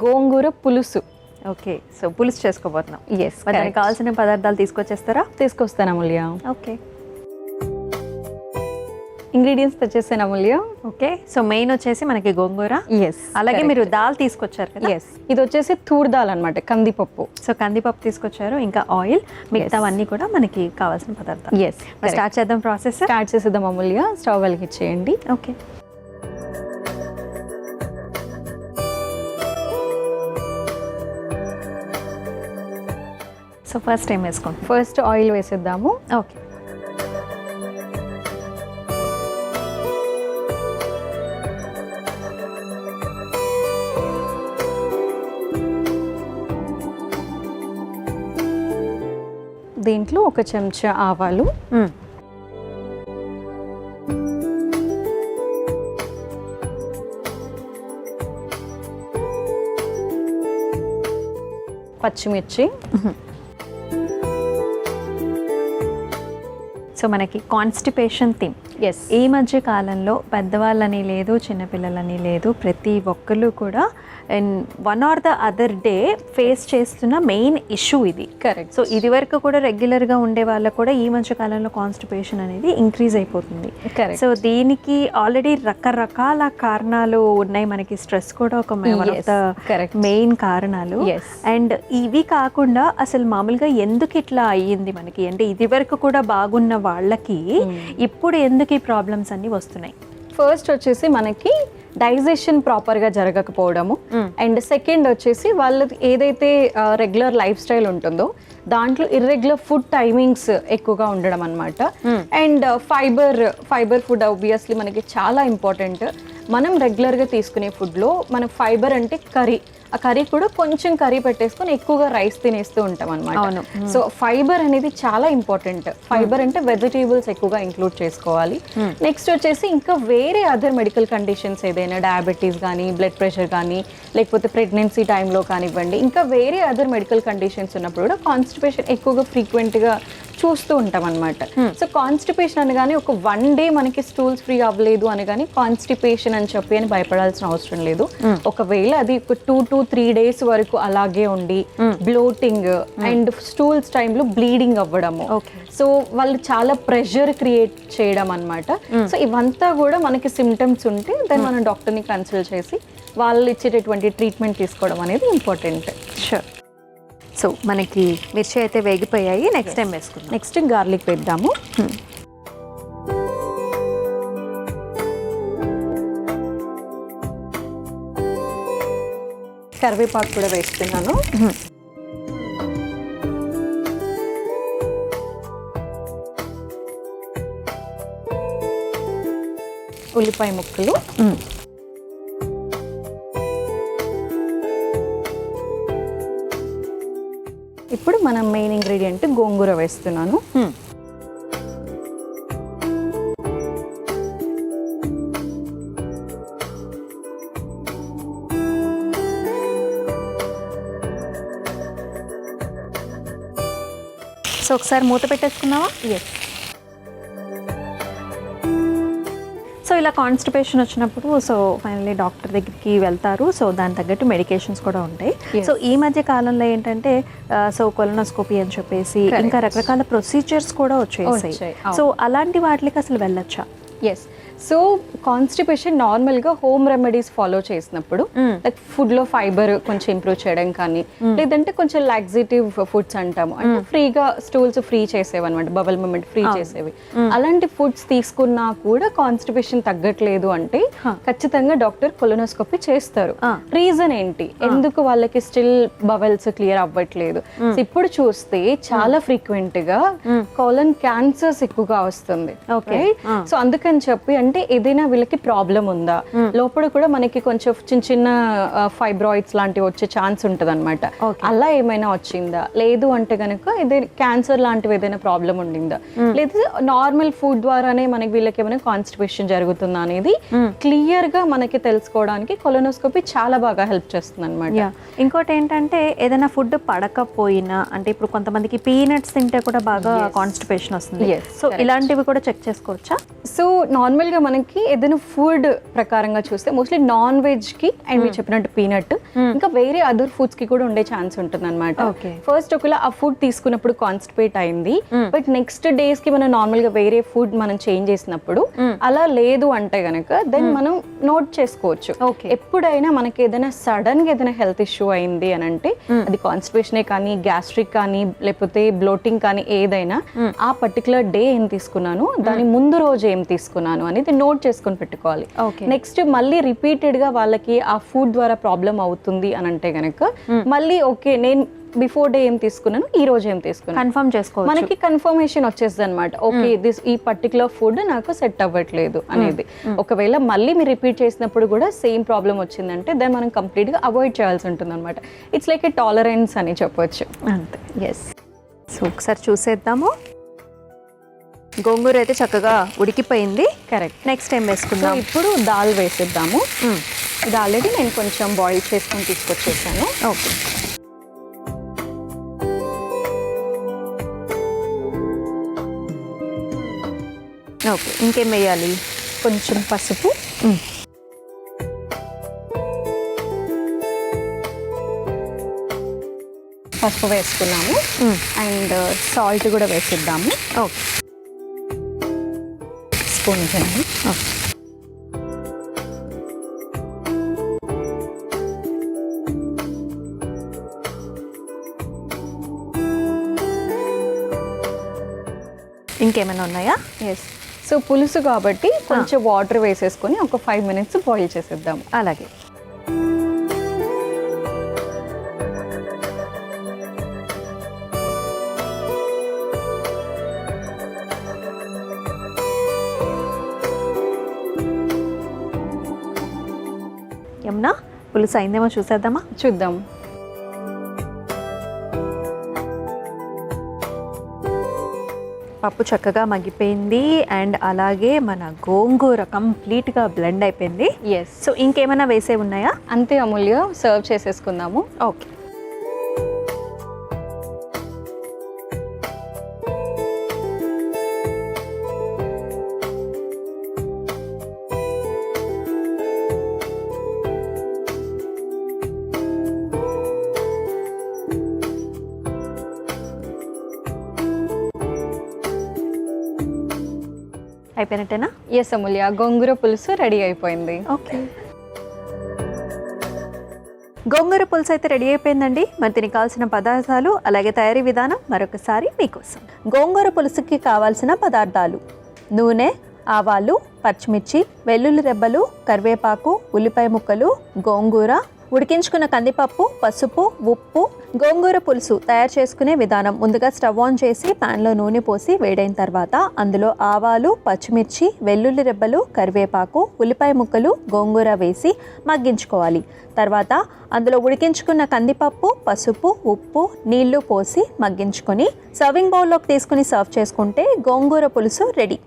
గోంగూర పులుసు. Okay, so పులుసు చేసుకోబోతున్నాం. ఎస్, దానికి కావాల్సిన పదార్థాలు తీసుకొచ్చేస్తారా? తీసుకొస్తాను అమూల్య. ఓకే, ఇంగ్రీడియంట్స్ తెచ్చేసాను అమూల్య. ఓకే, సో మెయిన్ వచ్చేసి మనకి గోంగూర. ఎస్, అలాగే మీరు దాల్ తీసుకొచ్చారు కదా? ఎస్, ఇది వచ్చేసి తూర్ దాల్ అనమాట, కందిపప్పు. సో కందిపప్పు తీసుకొచ్చారు, ఇంకా ఆయిల్, మిగతావన్నీ కూడా మనకి కావాల్సిన పదార్థాలు. ఎస్, స్టార్ట్ చేద్దాం ప్రాసెస్. స్టార్ట్ చేసేద్దాం అమూల్య. స్టవ్ వెలిగించేయండి. ఓకే, సో ఫస్ట్ టైం వేసుకోండి. ఫస్ట్ ఆయిల్ వేసేద్దాము. ఓకే, దీంట్లో ఒక చెంచా ఆవాలు, పచ్చిమిర్చి. సో మనకి కాన్స్టిపేషన్ థీమ్. ఎస్, ఈ మధ్య కాలంలో పెద్దవాళ్ళని లేదు, చిన్నపిల్లలని లేదు, ప్రతి ఒక్కళ్ళు కూడా one or the other day face చేస్తున్న మెయిన్ ఇష్యూ ఇది. కరెక్ట్. సో ఇది వరకు కూడా రెగ్యులర్గా ఉండే వాళ్ళకు కూడా ఈ మధ్య కాలంలో కాన్స్టిపేషన్ అనేది ఇంక్రీజ్ అయిపోతుంది. కరెక్ట్. సో దీనికి ఆల్రెడీ రకరకాల కారణాలు ఉన్నాయి. మనకి స్ట్రెస్ కూడా ఒక మెయిన్ కారణాలు. అండ్ ఇవి కాకుండా అసలు మామూలుగా ఎందుకు ఇట్లా అయ్యింది మనకి, అంటే ఇది వరకు కూడా బాగున్న వాళ్ళకి ఇప్పుడు ఎందుకు ఈ ప్రాబ్లమ్స్ అన్ని వస్తున్నాయి? ఫస్ట్ వచ్చేసి మనకి డైజెషన్ ప్రాపర్గా జరగకపోవడము, అండ్ సెకండ్ వచ్చేసి వాళ్ళది ఏదైతే రెగ్యులర్ లైఫ్ స్టైల్ ఉంటుందో దాంట్లో ఇర్రెగ్యులర్ ఫుడ్ టైమింగ్స్ ఎక్కువగా ఉండడం అనమాట. అండ్ ఫైబర్ ఫుడ్ ఆబ్వియస్లీ మనకి చాలా ఇంపార్టెంట్. మనం రెగ్యులర్గా తీసుకునే ఫుడ్లో మన ఫైబర్ అంటే కర్రీ, ఆ కర్రీ కూడా కొంచెం కర్రీ పెట్టేసుకొని ఎక్కువగా రైస్ తినేస్తూ ఉంటాం అనమాట. సో ఫైబర్ అనేది చాలా ఇంపార్టెంట్. ఫైబర్ అంటే వెజిటేబుల్స్ ఎక్కువగా ఇంక్లూడ్ చేసుకోవాలి. నెక్స్ట్ వచ్చేసి ఇంకా వేరే అదర్ మెడికల్ కండిషన్స్ ఏదైనా డయాబెటీస్ కానీ, బ్లడ్ ప్రెషర్ కానీ, లేకపోతే ప్రెగ్నెన్సీ టైంలో కానివ్వండి, ఇంకా వేరే అదర్ మెడికల్ కండిషన్స్ ఉన్నప్పుడు కూడా కాన్స్టిపేషన్ ఎక్కువగా ఫ్రీక్వెంట్గా చూస్తూ ఉంటాం అనమాట. సో కాన్స్టిపేషన్ అనగానే ఒక 1 డే మనకి స్టూల్స్ ఫ్రీ అవ్వలేదు అనగానే కాన్స్టిపేషన్ అని చెప్పి అని భయపడాల్సిన అవసరం లేదు. ఒకవేళ అది ఒక 2 to 3 days వరకు అలాగే ఉండి బ్లోటింగ్ అండ్ స్టూల్స్ టైంలో బ్లీడింగ్ అవ్వడము, సో వాళ్ళు చాలా ప్రెషర్ క్రియేట్ చేయడం అనమాట. సో ఇవంతా కూడా మనకి సిమ్టమ్స్ ఉంటే దాన్ని మనం డాక్టర్ని కన్సల్ట్ చేసి వాళ్ళు ఇచ్చేటటువంటి ట్రీట్మెంట్ తీసుకోవడం అనేది ఇంపార్టెంట్. షూర్. సో మనకి మిర్చి అయితే వేగిపోయాయి, నెక్స్ట్ టైం వేసుకుందాం. నెక్స్ట్ గార్లిక్ వేద్దాము. కరివేపాకు కూడా వేస్తున్నాను. ఉల్లిపాయ ముక్కలు, ఇప్పుడు మనం మెయిన్ ఇంగ్రీడియంట్ గోంగూర వేస్తున్నాను. సో ఒకసారి మూత పెట్టేసుకున్నావా? ఎస్. సో ఇలా కాన్స్టిపేషన్ వచ్చినప్పుడు సో ఫైనల్లీ డాక్టర్ దగ్గరికి వెళ్తారు. సో దాని తగ్గట్టు మెడికేషన్స్ కూడా ఉంటాయి. సో ఈ మధ్య కాలంలో ఏంటంటే సో కొలనోస్కోపీ అని చెప్పేసి ఇంకా రకరకాల ప్రొసీజర్స్ కూడా వచ్చేసాయి. సో అలాంటి వాటికి అసలు వెళ్ళొచ్చా? ఎస్. సో కాన్స్టిపేషన్ నార్మల్గా హోమ్ రెమెడీస్ ఫాలో చేసినప్పుడు లైక్ ఫుడ్లో ఫైబర్ కొంచెం ఇంప్రూవ్ చేయడం కానీ, లేదంటే కొంచెం లాక్సేటివ్ ఫుడ్స్ అంటాము, అంటే ఫ్రీగా స్టూల్స్ ఫ్రీ చేసేవి అనమాట, బబల్ మూమెంట్ ఫ్రీ చేసేవి. అలాంటి ఫుడ్స్ తీసుకున్నా కూడా కాన్స్టిపేషన్ తగ్గట్లేదు అంటే ఖచ్చితంగా డాక్టర్ కొలనోస్కోపీ చేస్తారు. రీజన్ ఏంటి, ఎందుకు వాళ్ళకి స్టిల్ బబల్స్ క్లియర్ అవ్వట్లేదు? ఇప్పుడు చూస్తే చాలా ఫ్రీక్వెంట్ గా కోలన్ క్యాన్సర్స్ ఎక్కువగా వస్తుంది. సో అందుకని చెప్పి అంటే ఏదైనా వీళ్ళకి ప్రాబ్లం ఉందా, లోపల కూడా మనకి కొంచెం చిన్న చిన్న ఫైబ్రాయిడ్స్ లాంటివి వచ్చే ఛాన్స్ ఉంటుంది అనమాట. అలా ఏమైనా వచ్చిందా, లేదు అంటే కనుక ఏదైనా క్యాన్సర్ లాంటివి ఏదైనా ప్రాబ్లం ఉండిందా, లేదా నార్మల్ ఫుడ్ ద్వారానే మనకి వీళ్ళకి ఏమైనా కాన్స్టిపేషన్ జరుగుతుందా అనేది క్లియర్ గా మనకి తెలుసుకోవడానికి కొలనోస్కోపీ చాలా బాగా హెల్ప్ చేస్తుంది అనమాట. ఇంకోటి ఏంటంటే ఏదైనా ఫుడ్ పడకపోయినా, అంటే ఇప్పుడు కొంతమందికి పీనట్స్ తింటే కూడా బాగా కాన్స్టిపేషన్ వస్తుంది. సో ఇలాంటివి కూడా చెక్ చేసుకోవచ్చా? సో నార్మల్గా మనకి ఏదైనా ఫుడ్ ప్రకారంగా చూస్తే మోస్ట్లీ నాన్ వెజ్కి అండ్ మీరు చెప్పినట్టు పీనట్ ఇంకా వేరే అదర్ ఫుడ్స్కి కూడా ఉండే ఛాన్స్ ఉంటుంది అనమాట. ఫస్ట్ ఒకవేళ ఆ ఫుడ్ తీసుకున్నప్పుడు కాన్స్టిపేట్ అయింది, బట్ నెక్స్ట్ డేస్కి మనం నార్మల్గా వేరే ఫుడ్ మనం చేంజ్ చేసినప్పుడు అలా లేదు అంటే గనక దెన్ మనం నోట్ చేసుకోవచ్చు. ఎప్పుడైనా మనకి ఏదైనా సడన్గా ఏదైనా హెల్త్ ఇష్యూ అయింది అని అంటే అది కాన్స్టిపేషనే కానీ, గ్యాస్ట్రిక్ కానీ, లేకపోతే బ్లోటింగ్ కానీ ఏదైనా ఆ పర్టికులర్ డే ఏం తీసుకున్నాను, దాని ముందు రోజు ఏం తీసుకున్నాను అనేది నోట్ చేసుకొని పెట్టుకోవాలి. నెక్స్ట్ మళ్ళీ రిపీటెడ్ గా వాళ్ళకి ఆ ఫుడ్ ద్వారా ప్రాబ్లం అవుతుంది అని అంటే గనక మళ్ళీ ఓకే నేను బిఫోర్ డే ఏం తీసుకున్నాను, ఈ రోజు ఏం తీసుకున్నాను కన్ఫర్మ్ చేసుకోవాలి. మనకి కన్ఫర్మేషన్ వచ్చేస్తుంది అనమాట. ఓకే ఈ పర్టికులర్ ఫుడ్ నాకు సెట్ అవ్వట్లేదు అనేది. ఒకవేళ మళ్ళీ మీరు రిపీట్ చేసినప్పుడు కూడా సేమ్ ప్రాబ్లం వచ్చిందంటే దాన్ని మనం కంప్లీట్ గా అవాయిడ్ చేయాల్సి ఉంటుంది అనమాట. ఇట్స్ లైక్ ఏ టాలరెన్స్ అని చెప్పొచ్చు. అంతే. ఎస్. సో ఒకసారి చూసేద్దాము. గోంగూర అయితే చక్కగా ఉడికిపోయింది. కరెక్ట్. నెక్స్ట్ టైం వేసుకుందాం. ఇప్పుడు దాల్ వేసేద్దాము. ఇది ఆల్రెడీ నేను కొంచెం బాయిల్ చేసుకొని తీసుకొచ్చేసాను. ఓకే. ఓకే, ఇంకేం వేయాలి? కొంచెం పసుపు, పసుపు వేసుకున్నాము అండ్ సాల్ట్ కూడా వేసిద్దాము. ఓకే. స్పూన్ చేయండి. ఓకే. ఇంకేమైనా ఉన్నాయా? ఎస్. సో పులుసు కాబట్టి కొంచెం వాటర్ వేసేసుకొని ఒక 5 minutes బాయిల్ చేసేద్దాము. అలాగే. యమునా, పులుసు అయిందేమో చూసేద్దామా? చూద్దాం. పప్పు చక్కగా మగ్గిపోయింది అండ్ అలాగే మన గోంగూర కంప్లీట్గా బ్లెండ్ అయిపోయింది. ఎస్. సో ఇంకేమైనా వేసే ఉన్నాయా? అంతే అమూల్య, సర్వ్ చేసేసుకుందాము. ఓకే. అయిపోయినట్టేనా? ఎస్ అమూల్య, గోంగూర పులుసు రెడీ అయిపోయింది. ఓకే. గోంగూర పులుసు అయితే రెడీ అయిపోయిందండి. మరి దీనికి కావాల్సిన పదార్థాలు అలాగే తయారీ విధానం మరొకసారి మీకోసం. గోంగూర పులుసుకి కావాల్సిన పదార్థాలు: నూనె, ఆవాలు, పచ్చిమిర్చి, వెల్లుల్లి రెబ్బలు, కరివేపాకు, ఉల్లిపాయ ముక్కలు, గోంగూర, ఉడికించుకున్న కందిపప్పు, పసుపు, ఉప్పు. గోంగూర పులుసు తయారు చేసుకునే విధానం: ముందుగా స్టవ్ ఆన్ చేసి ప్యాన్లో నూనె పోసి వేడైన తర్వాత అందులో ఆవాలు, పచ్చిమిర్చి, వెల్లుల్లి రెబ్బలు, కరివేపాకు, ఉల్లిపాయ ముక్కలు, గోంగూర వేసి మగ్గించుకోవాలి. తర్వాత అందులో ఉడికించుకున్న కందిపప్పు, పసుపు, ఉప్పు, నీళ్లు పోసి మగ్గించుకొని సర్వింగ్ బౌల్లోకి తీసుకుని సర్వ్ చేసుకుంటే గోంగూర పులుసు రెడీ.